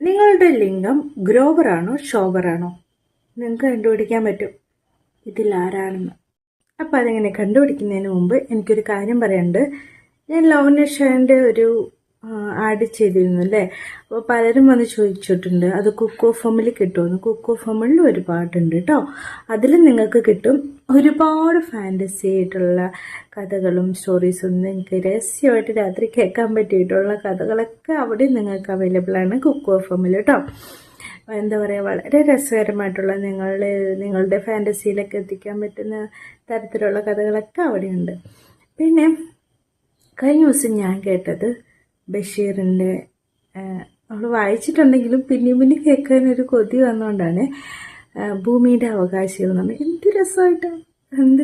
നിങ്ങളുടെ ലിംഗം ഗ്രോവറാണോ ഷോവറാണോ? നിങ്ങൾക്ക് കണ്ടുപിടിക്കാൻ പറ്റും ഇതിൽ ആരാണെന്ന്. അപ്പോൾ അതെങ്ങനെ കണ്ടുപിടിക്കുന്നതിന് മുമ്പ് എനിക്കൊരു കാര്യം പറയാനുണ്ട്. ഞാൻ ലോവനേഷൻ്റെ ഒരു ആഡ് ചെയ്തിരുന്നു അല്ലേ. അപ്പോൾ പലരും വന്ന് ചോദിച്ചിട്ടുണ്ട് അത് കുക്കോ ഫാമിൽ കിട്ടുമെന്ന്. കുക്കോ ഫാമിൽ ഒരുപാടുണ്ട് കേട്ടോ. അതിൽ നിങ്ങൾക്ക് കിട്ടും ഒരുപാട് ഫാൻറ്റസി ആയിട്ടുള്ള കഥകളും സ്റ്റോറീസും നിങ്ങൾക്ക് രഹസ്യമായിട്ട് രാത്രി കേൾക്കാൻ പറ്റിയിട്ടുള്ള കഥകളൊക്കെ അവിടെ നിങ്ങൾക്ക് അവൈലബിൾ ആണ് കുക്കോ ഫാമിൽ കേട്ടോ. എന്താ പറയുക, വളരെ രസകരമായിട്ടുള്ള നിങ്ങളുടെ ഫാൻറ്റസിയിലൊക്കെ എത്തിക്കാൻ പറ്റുന്ന തരത്തിലുള്ള കഥകളൊക്കെ അവിടെയുണ്ട്. പിന്നെ കഴിഞ്ഞ ദിവസം ഞാൻ കേട്ടത് ബഷീറിൻ്റെ നമ്മൾ വായിച്ചിട്ടുണ്ടെങ്കിലും പിന്നെ കേൾക്കാനൊരു കൊതി വന്നുകൊണ്ടാണ് ഭൂമിയുടെ അവകാശികൾ എന്ന് പറഞ്ഞാൽ എന്ത്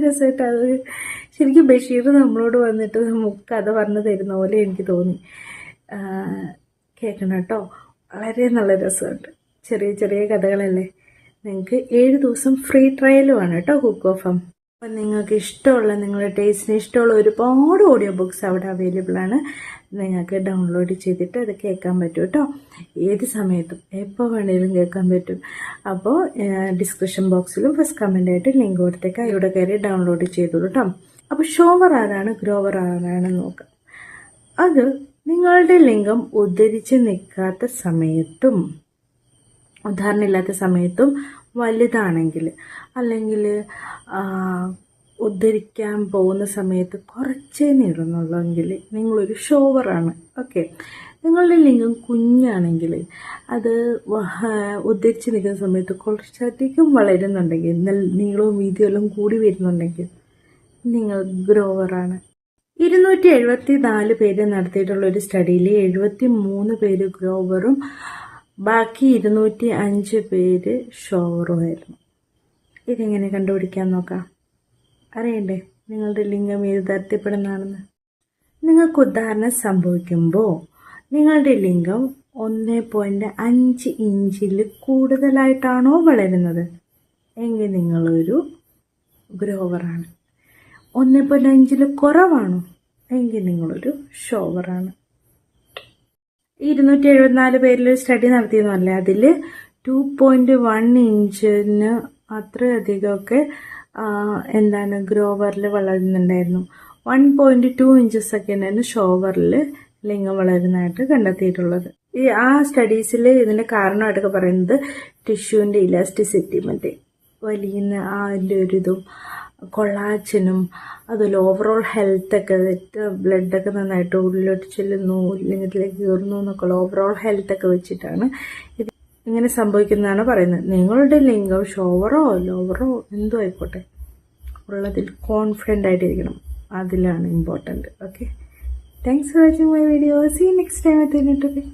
രസമായിട്ടാണ് അത്. ശരിക്കും ബഷീർ നമ്മളോട് വന്നിട്ട് നമുക്ക് കഥ പറഞ്ഞു തരുന്ന പോലെ എനിക്ക് തോന്നി. കേൾക്കണം കേട്ടോ, വളരെ നല്ല രസമുണ്ട്. ചെറിയ ചെറിയ കഥകളല്ലേ. നിങ്ങൾക്ക് 7 ദിവസം ഫ്രീ ട്രയലുമാണ് കേട്ടോ കുക്കോ ഫാം. അപ്പം നിങ്ങൾക്ക് ഇഷ്ടമുള്ള, നിങ്ങളുടെ ടേസ്റ്റിന് ഇഷ്ടമുള്ള ഒരുപാട് ഓഡിയോ ബുക്സ് അവിടെ അവൈലബിൾ ആണ്. നിങ്ങൾക്ക് ഡൗൺലോഡ് ചെയ്തിട്ട് അത് കേൾക്കാൻ പറ്റും കേട്ടോ. ഏത് സമയത്തും എപ്പോൾ വേണമെങ്കിലും കേൾക്കാൻ പറ്റും. അപ്പോൾ ഡിസ്ക്രിപ്ഷൻ ബോക്സിലും ഫസ്റ്റ് കമൻ്റായിട്ട് ലിങ്ക് കൊടുത്തേക്കാം. ഇവിടെ കയറി ഡൗൺലോഡ് ചെയ്തോളൂ കേട്ടോ. അപ്പോൾ ഷോവർ ആരാണ് ഗ്രോവർ ആരാണെന്ന് നോക്കാം. അത് നിങ്ങളുടെ ലിംഗം ഉദ്ധരിച്ച് നിൽക്കാത്ത സമയത്തും ഉദാഹരണമില്ലാത്ത സമയത്തും വലുതാണെങ്കിൽ, അല്ലെങ്കിൽ ഉദ്ധരിക്കാൻ പോകുന്ന സമയത്ത് കുറച്ചേ നീളുന്നുള്ളെങ്കിൽ നിങ്ങളൊരു ഷോവറാണ്. ഓക്കെ. നിങ്ങളുടെ ലിംഗം കുഞ്ഞാണെങ്കിൽ, അത് ഉദ്ധരിച്ച് നിൽക്കുന്ന സമയത്ത് കുറച്ചധികം വളരുന്നുണ്ടെങ്കിൽ, നീളവും വീതിയെല്ലാം കൂടി വരുന്നുണ്ടെങ്കിൽ നിങ്ങൾ ഗ്രോവറാണ്. 274 പേര് നടത്തിയിട്ടുള്ള ഒരു സ്റ്റഡിയിൽ 73 പേര് ഗ്രോവറും ബാക്കി 205 പേര് ഷോവറുമായിരുന്നു. ഇതെങ്ങനെ കണ്ടുപിടിക്കാൻ നോക്കാം. അറിയണ്ടേ നിങ്ങളുടെ ലിംഗം ഏത് തരത്തിൽപ്പെടുന്നതാണെന്ന്? നിങ്ങൾക്ക് ഉദാഹരണം സംഭവിക്കുമ്പോൾ നിങ്ങളുടെ ലിംഗം 1.5 ഇഞ്ചിൽ കൂടുതലായിട്ടാണോ വളരുന്നത് എങ്കിൽ നിങ്ങളൊരു ഗ്രോവറാണ്. 1.5 കുറവാണോ എങ്കിൽ നിങ്ങളൊരു ഷോവറാണ്. 274 പേരിൽ സ്റ്റഡി നടത്തിയെന്നല്ലേ, അതിൽ 2.1 ഇഞ്ചിന് അത്രയധികമൊക്കെ ഗ്രോവറിൽ വളരുന്നുണ്ടായിരുന്നു. 1.2 ഇഞ്ചസ് ഒക്കെ ഉണ്ടായിരുന്നു ഷോവറിൽ ലിംഗം വളരുന്നതായിട്ട് കണ്ടെത്തിയിട്ടുള്ളത്. ആ സ്റ്റഡീസിൽ ഇതിൻ്റെ കാരണമായിട്ടൊക്കെ പറയുന്നത് ടിഷ്യൂവിൻ്റെ ഇലാസ്റ്റിസിറ്റി, മറ്റേ വലിയുന്ന അതിൻ്റെ ഒരു ഇതും കൊളാജനും അതുപോലെ ഓവറോൾ ഹെൽത്തൊക്കെ, ബ്ലഡൊക്കെ നന്നായിട്ട് ഉള്ളിലോട്ട് ചെല്ലുന്നു, ലിംഗത്തിലേക്ക് കയറുന്നു എന്നൊക്കെയുള്ള ഓവറോൾ ഹെൽത്തൊക്കെ വെച്ചിട്ടാണ് ഇത് ഇങ്ങനെ സംഭവിക്കുന്നതാണ് പറയുന്നത്. നിങ്ങളുടെ ലിംഗം ഷോവറോ ലോവറോ എന്തോ ആയിക്കോട്ടെ, ഉള്ളതിൽ കോൺഫിഡൻ്റ് ആയിട്ടിരിക്കണം. അതിലാണ് important. Okay, thanks for watching my video. See next time.